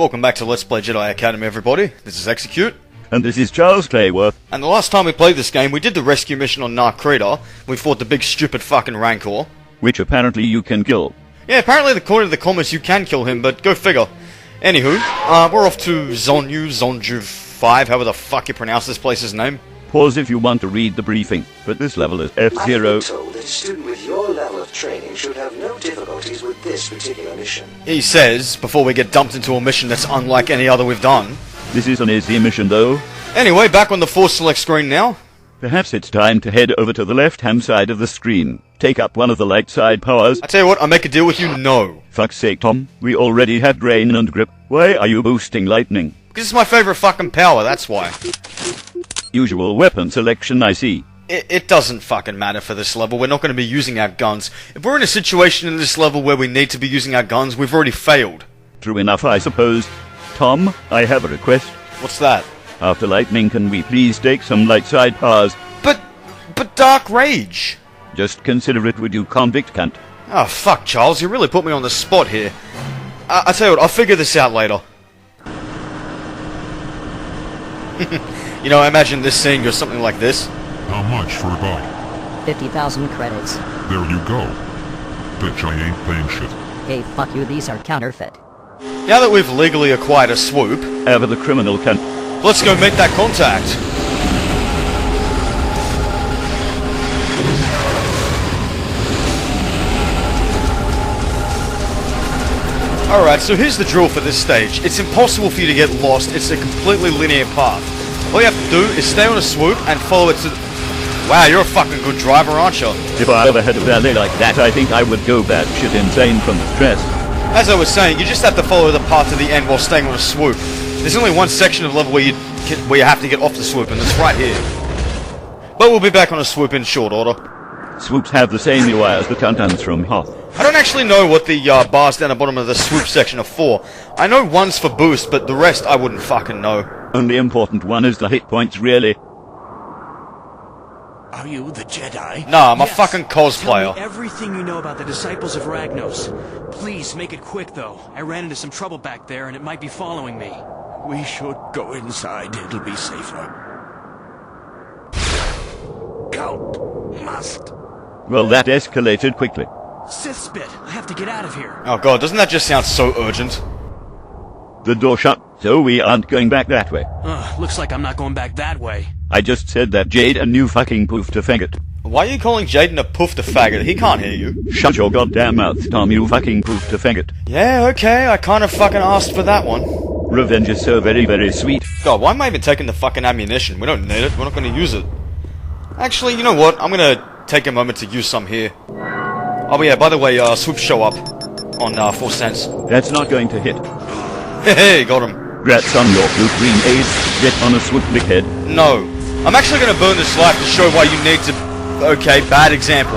Welcome back to Let's Play Jedi Academy, everybody. This is Eexecute. And this is Charles Clayworth. And the last time we played this game, we did the rescue mission on Nar Crater. We fought the big stupid fucking Rancor. Which apparently you can kill. Yeah, apparently according to the comments you can kill him, but go figure. Anywho, we're off to Zonju 5, however the fuck you pronounce this place's name. Pause if you want to read the briefing, but this level is F0. I've been told that a student with your level of training should have no difficulties with this particular mission. He says, before we get dumped into a mission that's unlike any other we've done. This is an easy mission though. Anyway, back on the Force Select screen now. Perhaps it's time to head over to the left-hand side of the screen. Take up one of the light side powers. I tell you what, I make a deal with you, no. Fuck's sake, Tom. We already have drain and grip. Why are you boosting lightning? Because it's my favorite fucking power, that's why. Usual weapon selection, I see. It doesn't fucking matter for this level. We're not going to be using our guns. If we're in a situation in this level where we need to be using our guns, we've already failed. True enough, I suppose. Tom, I have a request. What's that? After lightning, can we please take some light side powers? But Dark Rage. Just consider it, would you, convict cunt? Oh, fuck, Charles. You really put me on the spot here. I tell you what, I'll figure this out later. You know, I imagine this scene goes something like this. How much for a bike? 50,000 credits. There you go. Bitch, I ain't paying shit. Hey, fuck you, these are counterfeit. Now that we've legally acquired a swoop, Ever the criminal cunt. let's go make that contact. Alright, so here's the drill for this stage. It's impossible for you to get lost. It's a completely linear path. All you have to do is stay on a swoop and follow it to... Wow, you're a fucking good driver, aren't you? If I ever had a valet like that, I think I would go batshit insane from the stress. As I was saying, you just have to follow the path to the end while staying on a swoop. There's only one section of level where you have to get off the swoop, and it's right here. But we'll be back on a swoop in short order. Swoops have the same UI as the countdowns from Hoth. I don't actually know what the bars down the bottom of the swoop section are for. I know one's for boost, but the rest I wouldn't fucking know. Only important one is the hit points, really. Are you the Jedi? Nah, I'm a Yes. fucking cosplayer. Tell me everything you know about the Disciples of Ragnos. Please, make it quick, though. I ran into some trouble back there, and it might be following me. We should go inside. It'll be safer. Count must. Well, that escalated quickly. Sith spit! I have to get out of here. Oh god, doesn't that just sound so urgent? The door shut, so we aren't going back that way. Looks like I'm not going back that way. I just said that Jade and you fucking poofed a faggot. Why are you calling Jaden a poof to faggot? He can't hear you. Shut your goddamn mouth, Tom, you fucking poofed a faggot. Yeah, okay, I kind of fucking asked for that one. Revenge is so very, very sweet. God, why am I even taking the fucking ammunition? We don't need it, we're not going to use it. Actually, you know what? I'm going to take a moment to use some here. Oh yeah, by the way, swoops show up on 4 cents. That's not going to hit. Hey, got him. Grats on your blue green aid. Get on a swoop, big head. No. I'm actually going to burn this life to show why you need to... Okay, bad example.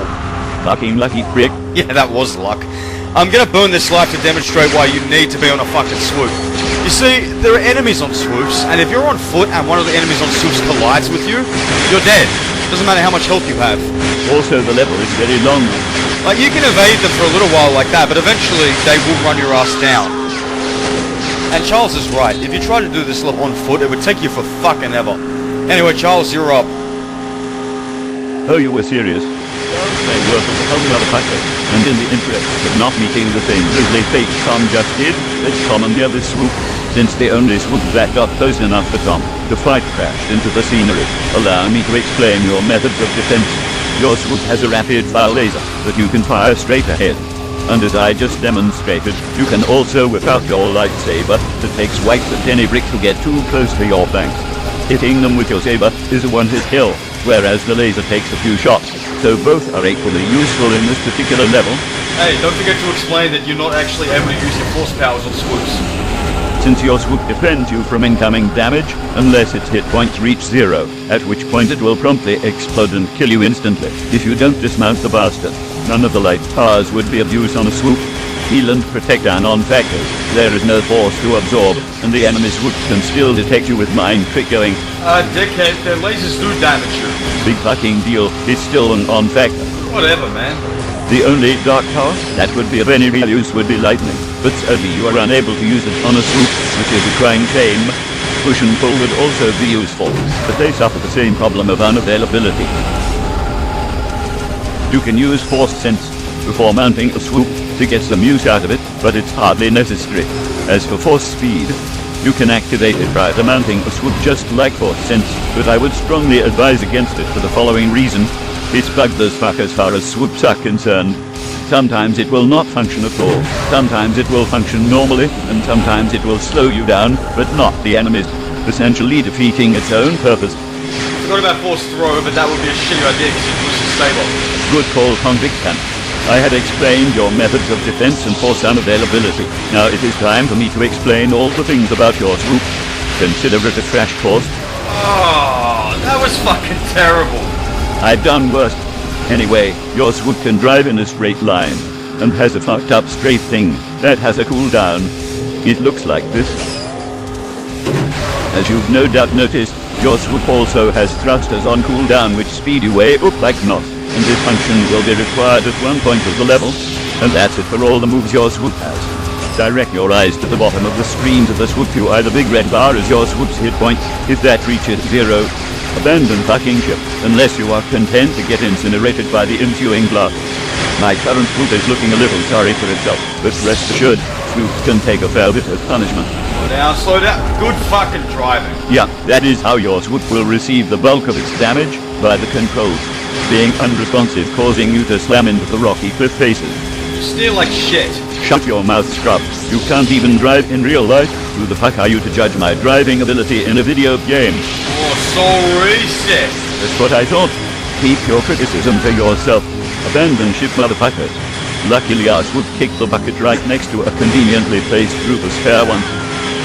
Fucking lucky prick. Yeah, that was luck. I'm going to burn this life to demonstrate why you need to be on a fucking swoop. You see, there are enemies on swoops, and if you're on foot and one of the enemies on swoops collides with you, you're dead. Doesn't matter how much health you have. Also, the level is very long. Like, you can evade them for a little while like that, but eventually they will run your ass down. And Charles is right. If you try to do this level on foot, it would take you for fucking ever. Anyway, Charles, you're up. Oh, you were serious? They were for the whole motherfucker. And in the interest of not meeting the same grisly fate Tom just did, let's commandeer this swoop. Since the only swoop that got close enough for Tom, the fight crashed into the scenery. Allow me to explain your methods of defense. Your swoop has a rapid-fire laser that you can fire straight ahead. And as I just demonstrated, you can also whip out your lightsaber that takes swipes at any brick who get too close to your flanks. Hitting them with your saber is a one-hit kill, whereas the laser takes a few shots, so both are equally useful in this particular level. Hey, don't forget to explain that you're not actually able to use your force powers on swoops. Since your swoop defends you from incoming damage, unless its hit points reach 0, at which point it will promptly explode and kill you instantly, if you don't dismount the bastard. None of the light powers would be of use on a swoop. Heal and protect are non-factors. There is no force to absorb, and the enemy swoop can still detect you with mind trick going. Dickhead, their lasers do damage you. Big fucking deal, it's still a non-factor. Whatever, man. The only dark power that would be of any real use would be lightning, but sadly you are unable to use it on a swoop, which is a crying shame. Push and pull would also be useful, but they suffer the same problem of unavailability. You can use force sense before mounting a swoop to get some use out of it, but it's hardly necessary. As for force speed, you can activate it prior to mounting a swoop just like force sense, but I would strongly advise against it for the following reason. It's bugged as fuck as far as swoops are concerned. Sometimes it will not function at all. Sometimes it will function normally, and sometimes it will slow you down, but not the enemies, essentially defeating its own purpose. Forgot about force throw, but that would be a shitty idea because it loses stable. Good call, convict camp. I had explained your methods of defense and force unavailability. Now it is time for me to explain all the things about your swoop. Consider it a crash course. Oh, that was fucking terrible. I've done worse. Anyway, your swoop can drive in a straight line, and has a fucked up straight thing that has a cooldown. It looks like this. As you've no doubt noticed, your swoop also has thrusters on cooldown which speed you way up like knots, and this function will be required at one point of the level, and that's it for all the moves your swoop has. Direct your eyes to the bottom of the screen to the swoop view. The big red bar is your swoop's hit point. If that reaches 0, abandon fucking ship, unless you are content to get incinerated by the ensuing blast. My current swoop is looking a little sorry for itself, but rest assured, swoops can take a fair bit of punishment. Slow down. Good fucking driving. Yeah, that is how your swoop will receive the bulk of its damage, by the controls being unresponsive, causing you to slam into the rocky cliff faces. You steer like shit. Shut your mouth, scrub. You can't even drive in real life. Who the fuck are you to judge my driving ability in a video game? Oh, so racist. That's what I thought. Keep your criticism to yourself. Abandon ship, motherfuckers. Luckily our swoop kicked the bucket right next to a conveniently placed group of spare ones.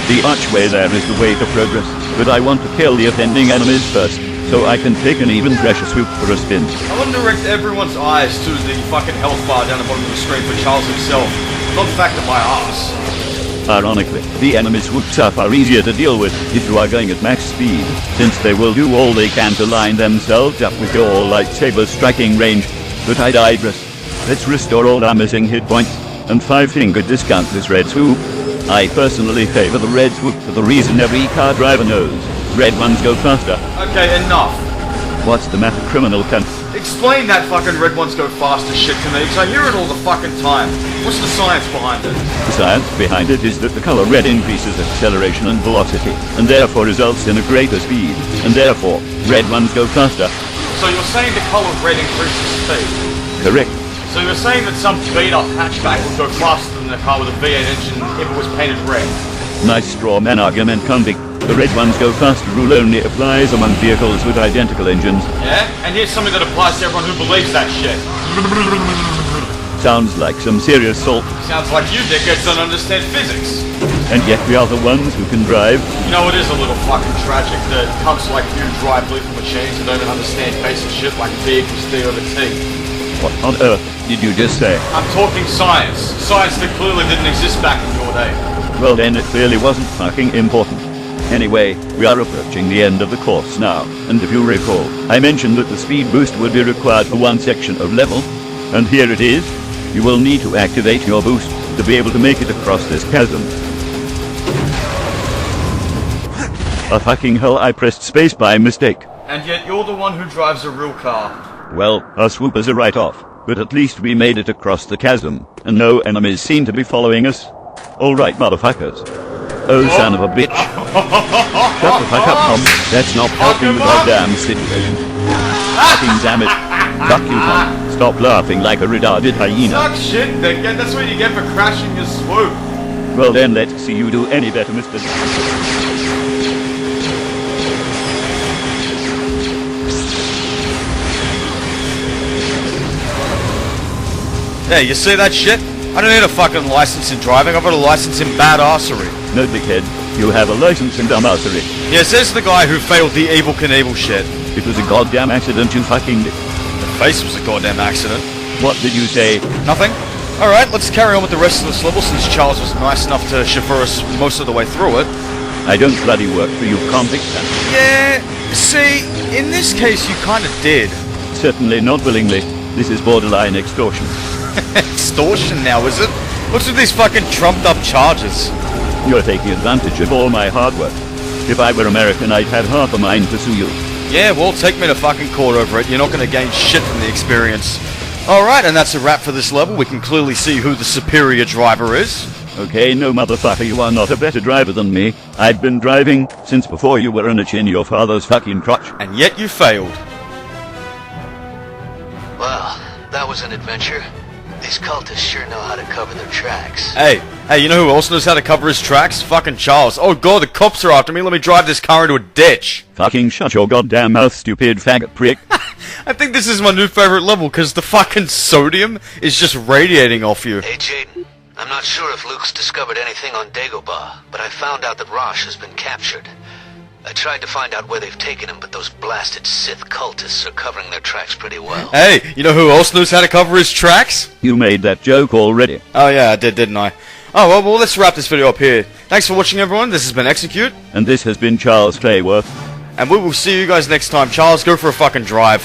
The archway there is the way to progress, but I want to kill the offending enemies first, so I can take an even fresher swoop for a spin. I want to direct everyone's eyes to the fucking health bar down the bottom of the screen for Charles himself, not the fact of my ass. Ironically, the enemy swoops are far easier to deal with if you are going at max speed, since they will do all they can to line themselves up with your lightsaber striking range, but I digress. Let's restore all our missing hit points, and 5-finger discount this red swoop. I personally favor the red swoop for the reason every car driver knows. Red ones go faster. Okay, enough. What's the matter, criminal cunt? Explain that fucking red ones go faster shit to me, because I hear it all the fucking time. What's the science behind it? The science behind it is that the color red increases acceleration and velocity, and therefore results in a greater speed, and therefore, red ones go faster. So you're saying the color red increases speed? Correct. So you're saying that some beat-up hatchback would go faster than a car with a V8 engine if it was painted red? Nice straw man argument, convict. The red ones go faster rule only applies among vehicles with identical engines. Yeah? And here's something that applies to everyone who believes that shit. Sounds like some serious salt. Sounds like you dickheads don't understand physics. And yet we are the ones who can drive. You know, it is a little fucking tragic that cunts like you drive lethal machines and don't even understand basic shit like V equals D over T. What on earth did you just say? I'm talking science. Science that clearly didn't exist back in your day. Well then, it clearly wasn't fucking important. Anyway, we are approaching the end of the course now, and if you recall, I mentioned that the speed boost would be required for one section of level, and here it is. You will need to activate your boost to be able to make it across this chasm. A fucking hell, I pressed space by mistake. And yet you're the one who drives a real car. Well, our swoop is a write-off, but at least we made it across the chasm, and no enemies seem to be following us. Alright, motherfuckers. Oh, son of a bitch. Shut the fuck up, Tom. That's not helping the goddamn situation. Fucking damn it. Fuck you, Tom. Stop laughing like a retarded hyena. Suck shit, dickhead. That's what you get for crashing your swoop. Well then, let's see you do any better, Mr. Yeah, you see that shit? I don't need a fucking license in driving, I've got a license in badassery. No, dickhead. You have a license in dumbassery. Yeah, says the guy who failed the Evel Knievel shit. It was a goddamn accident, you fucking... The face was a goddamn accident. What did you say? Nothing. Alright, let's carry on with the rest of this level since Charles was nice enough to chauffeur us most of the way through it. I don't bloody work for you, convict. Yeah, see, in this case you kinda did. Certainly not willingly. This is borderline extortion. Extortion now, is it? What's with these fucking trumped up charges? You're taking advantage of all my hard work. If I were American, I'd have half a mind to sue you. Yeah, well, take me to fucking court over it. You're not going to gain shit from the experience. Alright, and that's a wrap for this level. We can clearly see who the superior driver is. Okay, no motherfucker, you are not a better driver than me. I've been driving since before you were an itch in your father's fucking crotch. And yet you failed. Well, that was an adventure. These cultists sure know how to cover their tracks. Hey, you know who else knows how to cover his tracks? Fucking Charles. Oh god, the cops are after me. Let me drive this car into a ditch. Fucking shut your goddamn mouth, stupid faggot prick. I think this is my new favorite level, because the fucking sodium is just radiating off you. Hey, Jaden. I'm not sure if Luke's discovered anything on Dagobah, but I found out that Rosh has been captured. I tried to find out where they've taken him, but those blasted Sith cultists are covering their tracks pretty well. Hey, you know who else knows how to cover his tracks? You made that joke already. Oh yeah, I did, didn't I? Oh, well, let's wrap this video up here. Thanks for watching, everyone. This has been Eexecute. And this has been Charles Clayworth. And we will see you guys next time. Charles, go for a fucking drive.